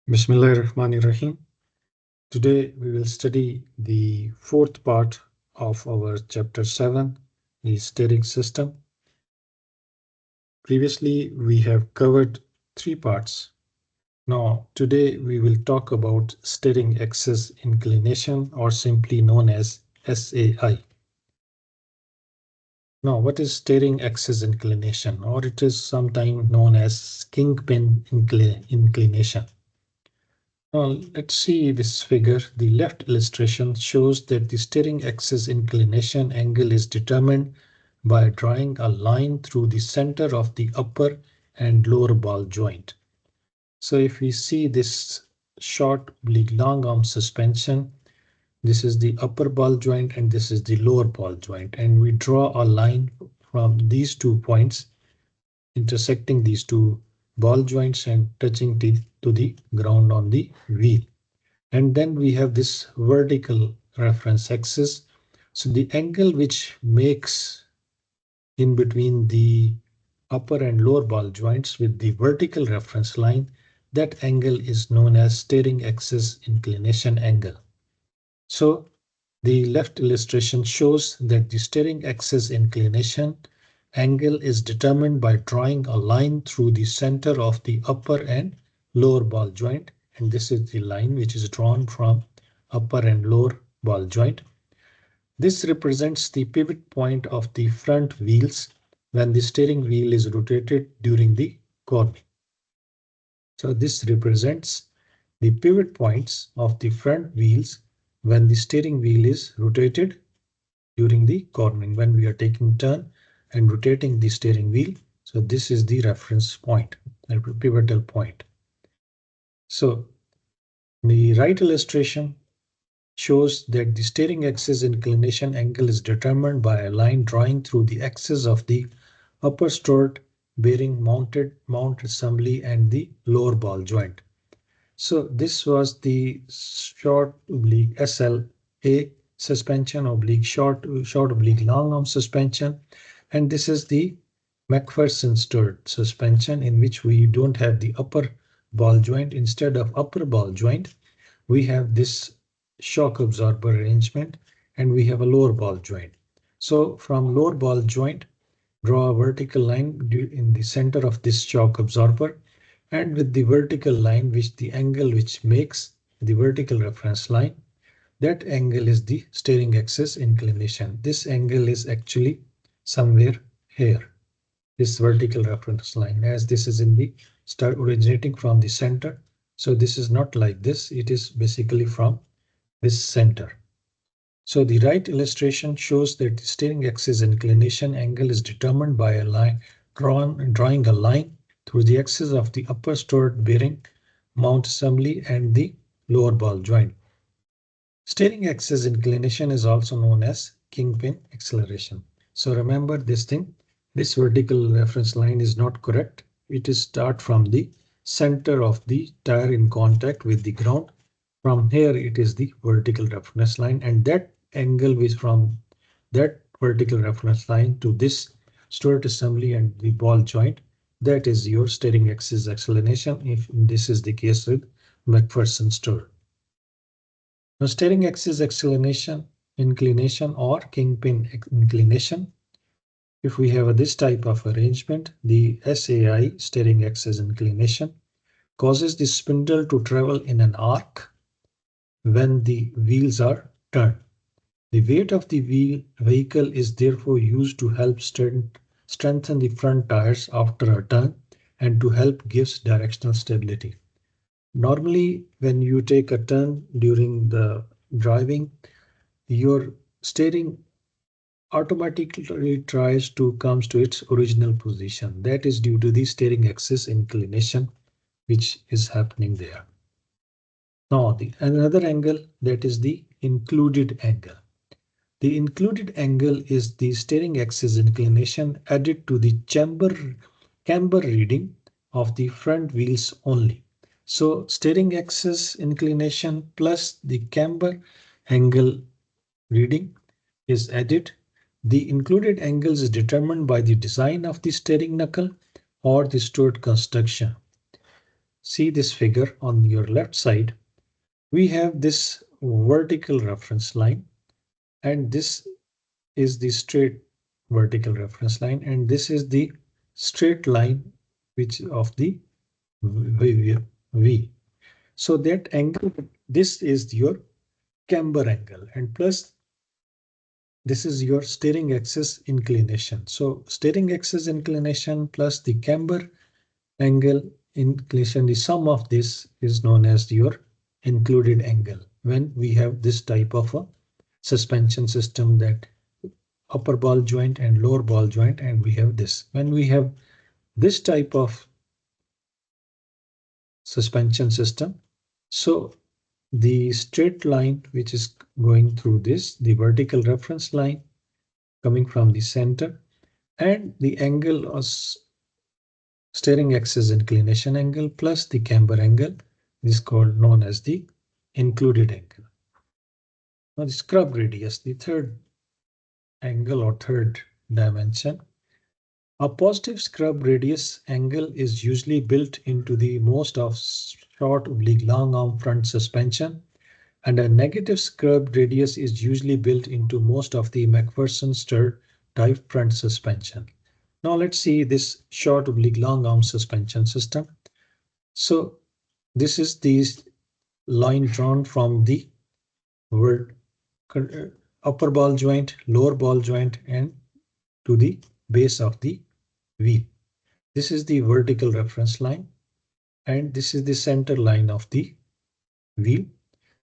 Bismillahirrahmanirrahim. Today we will study the fourth part of our chapter 7, the steering system. Previously we have covered 3 parts. Now today we will talk about steering axis inclination, or simply known as SAI. Now what is steering axis inclination, or it is sometimes known as kingpin inclination? Now let's see this figure. The left illustration shows that the steering axis inclination angle is determined by drawing a line through the center of the upper and lower ball joint. So if we see this short oblique long arm suspension, this is the upper ball joint and this is the lower ball joint, and we draw a line from these 2 points intersecting these 2 ball joints and touching to the ground on the wheel. And then we have this vertical reference axis. So the angle which makes in between the upper and lower ball joints with the vertical reference line, that angle is known as steering axis inclination angle. So the left illustration shows that the steering axis inclination angle is determined by drawing a line through the center of the upper and lower ball joint, and this is the line which is drawn from upper and lower ball joint. This represents the pivot point of the front wheels when the steering wheel is rotated during the cornering. So this represents the pivot points of the front wheels when the steering wheel is rotated during the cornering, when we are taking turn and rotating the steering wheel. So this is the reference point, the pivotal point. So the right illustration shows that the steering axis inclination angle is determined by a line drawing through the axis of the upper strut bearing mount assembly and the lower ball joint. So this was the short oblique SLA suspension, oblique short oblique long arm suspension, and this is the McPherson stirred suspension, in which we don't have the upper ball joint. Instead of upper ball joint, we have this shock absorber arrangement and we have a lower ball joint. So from lower ball joint, draw a vertical line in the center of this shock absorber, and with the vertical line, which the angle which makes the vertical reference line, that angle is the steering axis inclination. This angle is actually somewhere here, this vertical reference line, as this is in the start originating from the center. So this is not like this, it is basically from this center. So the right illustration shows that the steering axis inclination angle is determined by a line drawing a line through the axis of the upper strut bearing mount assembly and the lower ball joint. Steering axis inclination is also known as kingpin acceleration. So remember this thing, this vertical reference line is not correct. It is start from the center of the tire in contact with the ground. From here it is the vertical reference line, and that angle is from that vertical reference line to this strut assembly and the ball joint. That is your steering axis acceleration, if this is the case with McPherson stirred. Now steering axis acceleration, inclination or kingpin inclination. If we have this type of arrangement, the SAI, steering axis inclination, causes the spindle to travel in an arc when the wheels are turned. The weight of the vehicle is therefore used to help strengthen the front tires after a turn and to help gives directional stability. Normally, when you take a turn during the driving, your steering automatically tries to comes to its original position. That is due to the steering axis inclination which is happening there. Now another angle, that is the included angle. The included angle is the steering axis inclination added to the camber reading of the front wheels only. So steering axis inclination plus the camber angle reading is added. The included angle is determined by the design of the steering knuckle or the strut construction. see this figure on your left side, we have this vertical reference line, and this is the straight vertical reference line, and this is the straight line which of the V. So that angle, this is your camber angle, and plus this is your steering axis inclination. So steering axis inclination plus the camber angle inclination, the sum of this is known as your included angle. When we have this type of a suspension system, that upper ball joint and lower ball joint, and we have this. When we have this type of suspension system, so the straight line which is going through this, the vertical reference line coming from the center, and the angle of steering axis inclination angle plus the camber angle is called known as the included angle. Now the scrub radius, the third angle or third dimension. A positive scrub radius angle is usually built into the most of short oblique long arm front suspension, and a negative scrub radius is usually built into most of the McPherson stirred type front suspension. Now let's see this short oblique long arm suspension system. So this is the line drawn from the upper ball joint, lower ball joint, and to the base of the wheel. This is the vertical reference line, and this is the center line of the wheel.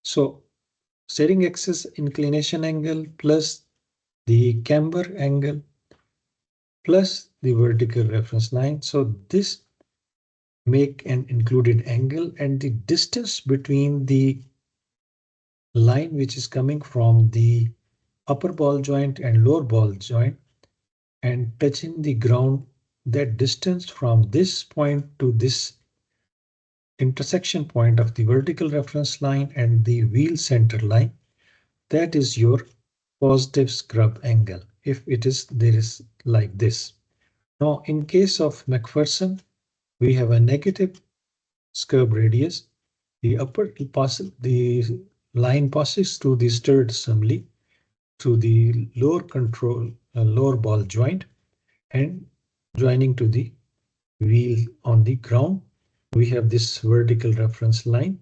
So steering axis inclination angle plus the camber angle plus the vertical reference line. So this make an included angle, and the distance between the line which is coming from the upper ball joint and lower ball joint and touching the ground, that distance from this point to this intersection point of the vertical reference line and the wheel center line, that is your positive scrub angle, if it is there is like this. Now in case of McPherson, we have a negative scrub radius. The line passes through the stirred assembly to the lower ball joint and joining to the wheel on the ground. We have this vertical reference line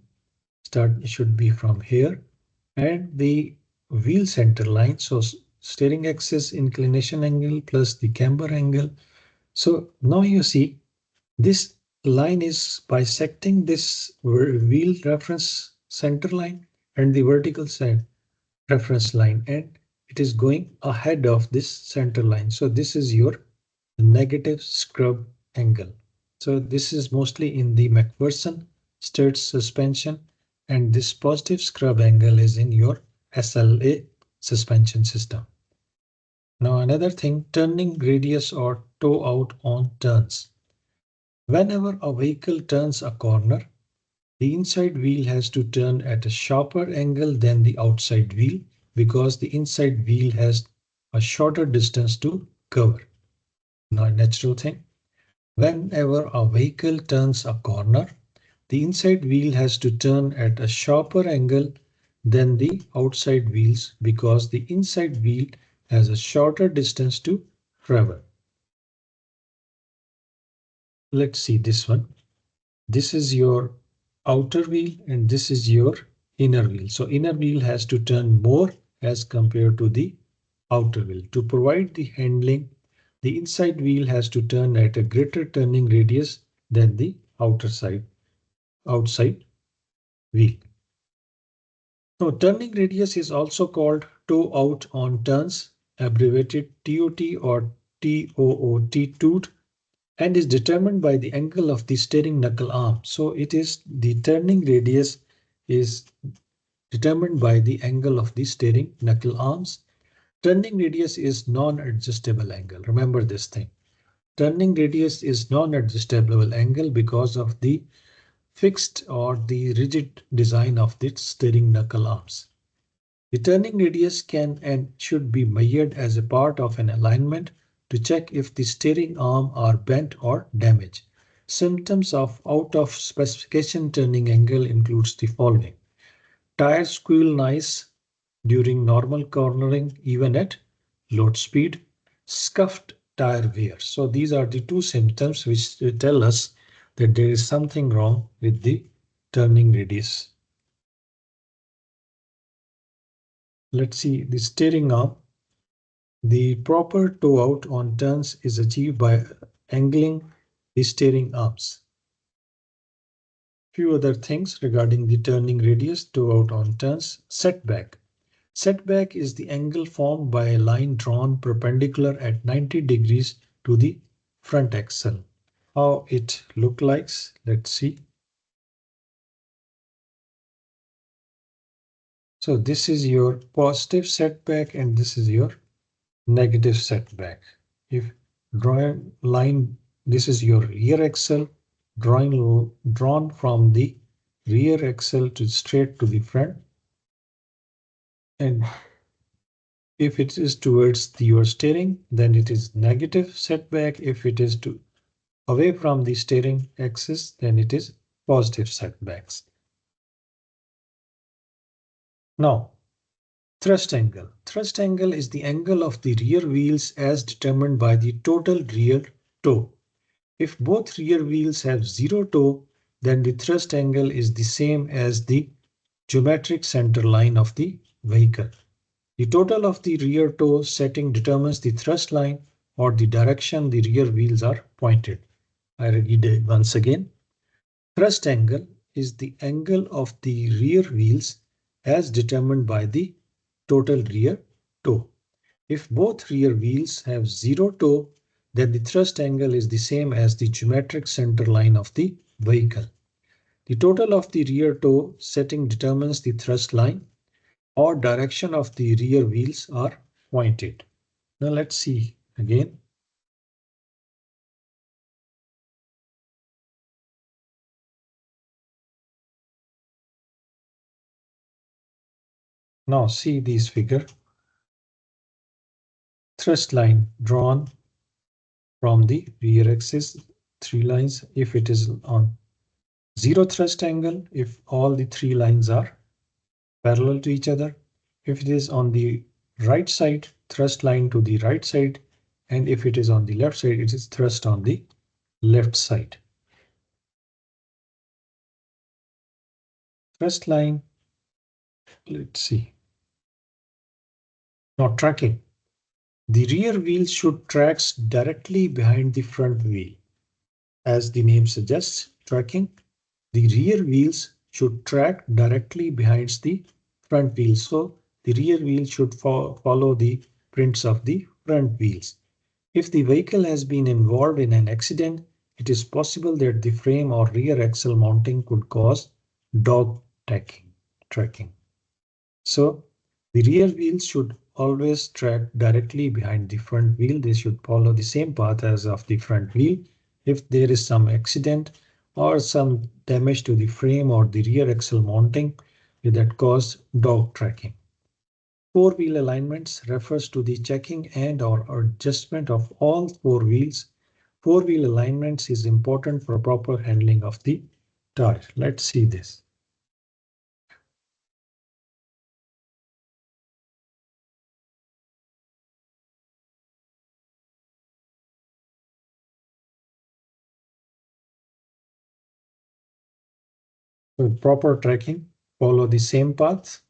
should be from here, and the wheel center line. So steering axis inclination angle plus the camber angle. So now you see this line is bisecting this wheel reference center line and the vertical side reference line, and it is going ahead of this center line. So this is your negative scrub angle. So this is mostly in the McPherson stirred suspension, and this positive scrub angle is in your SLA suspension system. Now another thing, turning radius or toe out on turns. Whenever a vehicle turns a corner, the inside wheel has to turn at a sharper angle than the outside wheel, because the inside wheel has a shorter distance to cover. Now, natural thing. Whenever a vehicle turns a corner, the inside wheel has to turn at a sharper angle than the outside wheels, because the inside wheel has a shorter distance to travel. Let's see this one. This is your outer wheel and this is your inner wheel. So inner wheel has to turn more as compared to the outer wheel. To provide the handling, the inside wheel has to turn at a greater turning radius than the outside wheel. Now, turning radius is also called toe out on turns, abbreviated TOT or TOOT, and is determined by the angle of the steering knuckle arm. So it is the turning radius is determined by the angle of the steering knuckle arms. Turning radius is non-adjustable angle. Remember this thing. Turning radius is non-adjustable angle because of the fixed or the rigid design of the steering knuckle arms. The turning radius can and should be measured as a part of an alignment to check if the steering arm are bent or damaged. Symptoms of out of specification turning angle includes the following. Tires squeal nice during normal cornering even at load speed. Scuffed tire wear. So these are the two symptoms which tell us that there is something wrong with the turning radius. Let's see the steering arm. The proper toe out on turns is achieved by angling the steering arms. Few other things regarding the turning radius, toe out on turns. Setback. Setback is the angle formed by a line drawn perpendicular at 90 degrees to the front axle. How it looks like, let's see. So this is your positive setback and this is your negative setback. If drawing line, this is your rear axle, drawn from the rear axle to straight to the front. And if it is towards your steering, then it is negative setback. If it is away from the steering axis, then it is positive setbacks. Now, thrust angle. Thrust angle is the angle of the rear wheels as determined by the total rear toe. If both rear wheels have zero toe, then the thrust angle is the same as the geometric center line of the vehicle. The total of the rear toe setting determines the thrust line or the direction the rear wheels are pointed. I read it once again. Thrust angle is the angle of the rear wheels as determined by the total rear toe. If both rear wheels have zero toe, then the thrust angle is the same as the geometric center line of the vehicle. The total of the rear toe setting determines the thrust line or direction of the rear wheels are pointed. Now let's see again. Now see this figure. Thrust line drawn from the rear axis, three lines. If it is on zero thrust angle, if all the three lines are parallel to each other. If it is on the right side, thrust line to the right side. And if it is on the left side, it is thrust on the left side. Thrust line, let's see. Now tracking. The rear wheel should track directly behind the front wheel. As the name suggests, tracking, the rear wheels should track directly behind the front wheel. So the rear wheel should follow the prints of the front wheels. If the vehicle has been involved in an accident, it is possible that the frame or rear axle mounting could cause dog tracking. So the rear wheels should always track directly behind the front wheel. They should follow the same path as of the front wheel. If there is some accident or some damage to the frame or the rear axle mounting that cause dog tracking. Four-wheel alignments refers to the checking and or adjustment of all four wheels. Four-wheel alignments is important for proper handling of the tire. Let's see this. With proper tracking, follow the same path.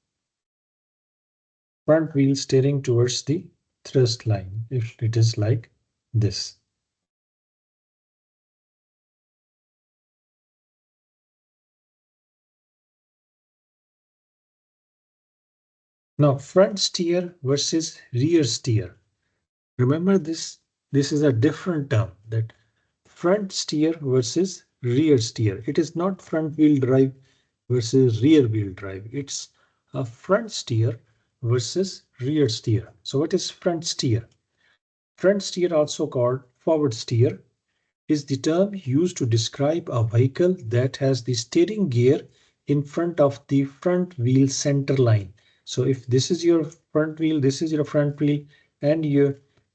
Front wheel steering towards the thrust line. If it is like this. Now front steer versus rear steer. Remember this is a different term, that front steer versus rear steer. It is not front wheel drive versus rear wheel drive. It's a front steer versus rear steer. So what is front steer? Front steer, also called forward steer, is the term used to describe a vehicle that has the steering gear in front of the front wheel center line. So if this is your front wheel, this is your front wheel, and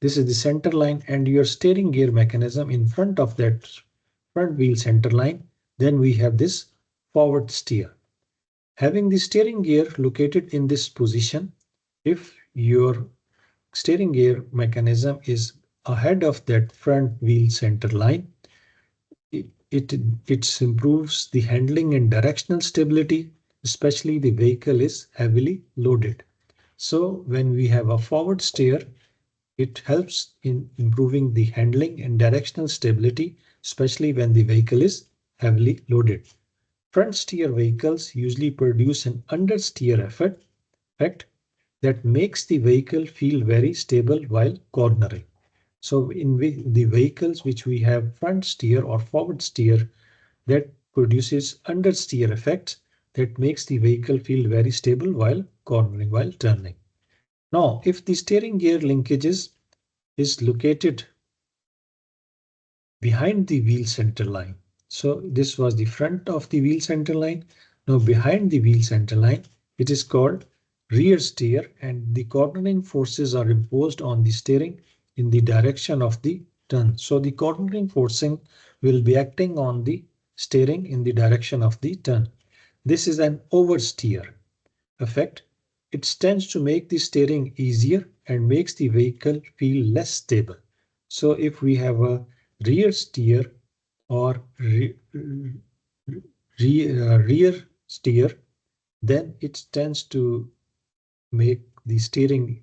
this is the center line, and your steering gear mechanism in front of that front wheel center line, then we have this forward steer. Having the steering gear located in this position, if your steering gear mechanism is ahead of that front wheel center line, it improves the handling and directional stability, especially the vehicle is heavily loaded. So when we have a forward steer, it helps in improving the handling and directional stability, especially when the vehicle is heavily loaded. Front steer vehicles usually produce an understeer effect that makes the vehicle feel very stable while cornering. So in the vehicles which we have front steer or forward steer, that produces understeer effects that makes the vehicle feel very stable while cornering, while turning. Now, if the steering gear linkages is located behind the wheel center line. So this was the front of the wheel center line. Now behind the wheel center line, it is called rear steer, and the cornering forces are imposed on the steering in the direction of the turn. So the cornering forcing will be acting on the steering in the direction of the turn. This is an oversteer effect. It tends to make the steering easier and makes the vehicle feel less stable. So if we have a rear steer or rear steer, then it tends to make the steering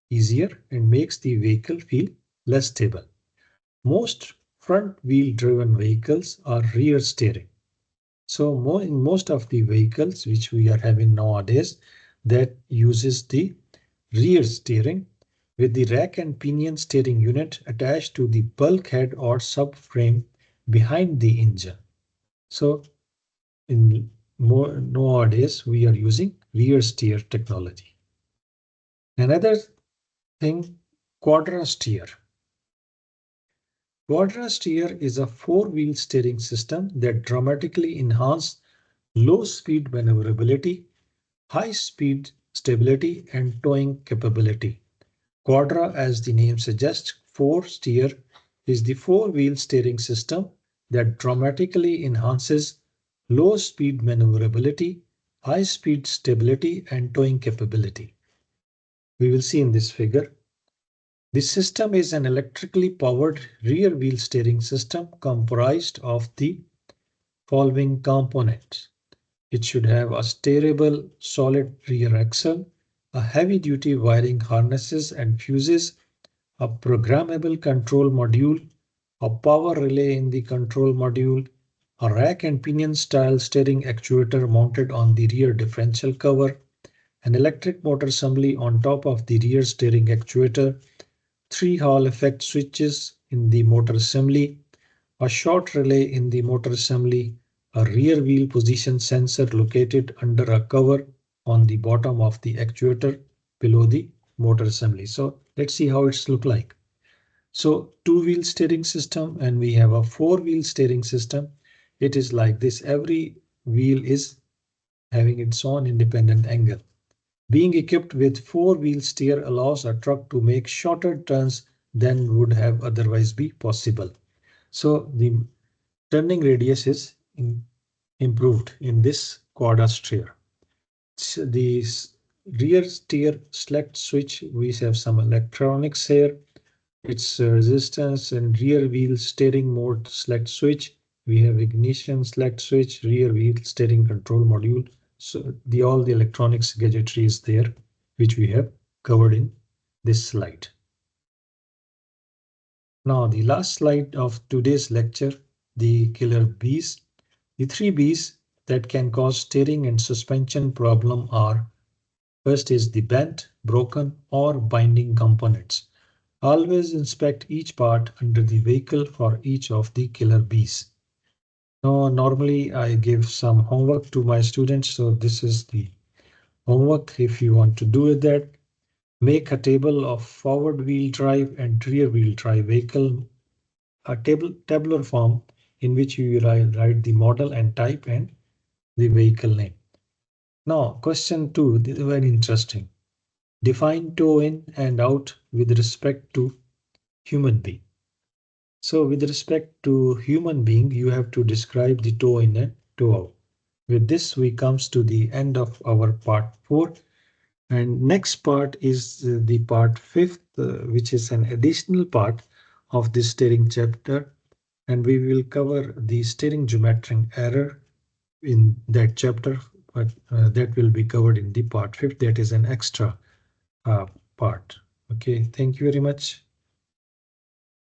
easier and makes the vehicle feel less stable. Most front wheel driven vehicles are rear steering. So in most of the vehicles which we are having nowadays, that uses the rear steering with the rack and pinion steering unit attached to the bulkhead or subframe behind the engine. So in nowadays we are using rear steer technology. Another thing, QUADRASTEER. QUADRASTEER is a four-wheel steering system that dramatically enhances low-speed maneuverability, high-speed stability, and towing capability. Quadra, as the name suggests, four steer is the four-wheel steering system that dramatically enhances low-speed maneuverability, high-speed stability, and towing capability. We will see in this figure. This system is an electrically powered rear-wheel steering system comprised of the following components. It should have a steerable solid rear axle, a heavy-duty wiring harnesses and fuses, a programmable control module, a power relay in the control module, a rack and pinion style steering actuator mounted on the rear differential cover, an electric motor assembly on top of the rear steering actuator, three Hall effect switches in the motor assembly, a short relay in the motor assembly, a rear wheel position sensor located under a cover on the bottom of the actuator below the motor assembly. So let's see how it's look like. So two-wheel steering system, and we have a four-wheel steering system. It is like this. Every wheel is having its own independent angle. Being equipped with four-wheel steer allows a truck to make shorter turns than would have otherwise be possible. So the turning radius is improved in this QUADRASTEER. The rear steer select switch, we have some electronics here. It's resistance and rear wheel steering mode select switch. We have ignition select switch, rear wheel steering control module. So all the electronics gadgetry is there, which we have covered in this slide. Now the last slide of today's lecture, the killer bees. The three B's that can cause steering and suspension problem are: first is the bent, broken, or binding components. Always inspect each part under the vehicle for each of the killer bees. Now, normally I give some homework to my students, so this is the homework if you want to do that. Make a table of forward wheel drive and rear wheel drive vehicle, a tabular form in which you write the model and type and the vehicle name. Now, question 2, this is very interesting. Define toe in and out with respect to human being. So with respect to human being, you have to describe the toe in and toe out. With this, we comes to the end of our part 4. And next part is the part 5th, which is an additional part of this steering chapter. And we will cover the steering geometric error in that chapter, but that will be covered in the part 5th. That is an extra part. Okay, thank you very much.